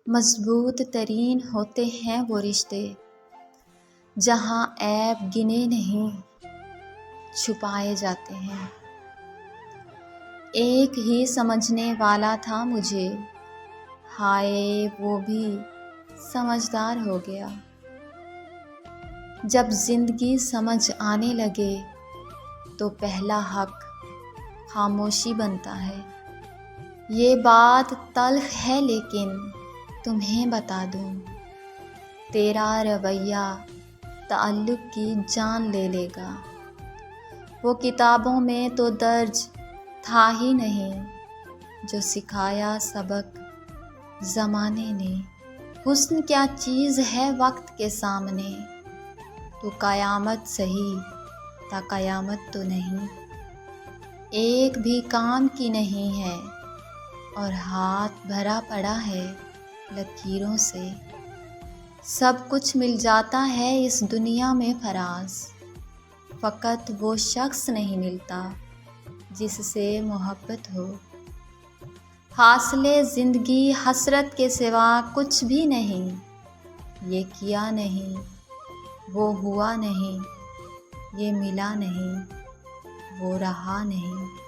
مضبوط ترین ہوتے ہیں وہ رشتے جہاں عیب گنے نہیں چھپائے جاتے ہیں۔ ایک ہی سمجھنے والا تھا مجھے، ہائے وہ بھی سمجھدار ہو گیا۔ جب زندگی سمجھ آنے لگے تو پہلا حق خاموشی بنتا ہے۔ یہ بات تلخ ہے لیکن تمہیں بتا دوں، تیرا رویہ تعلق کی جان لے لے گا۔ وہ کتابوں میں تو درج تھا ہی نہیں جو سکھایا سبق زمانے نے۔ حسن کیا چیز ہے وقت کے سامنے، تو قیامت سہی تا قیامت تو نہیں۔ ایک بھی کام کی نہیں ہے اور ہاتھ بھرا پڑا ہے لکیروں سے۔ سب کچھ مل جاتا ہے اس دنیا میں فراز، فقط وہ شخص نہیں ملتا جس سے محبت ہو۔ حاصلِ زندگی حسرت کے سوا کچھ بھی نہیں، یہ کیا نہیں، وہ ہوا نہیں، یہ ملا نہیں، وہ رہا نہیں۔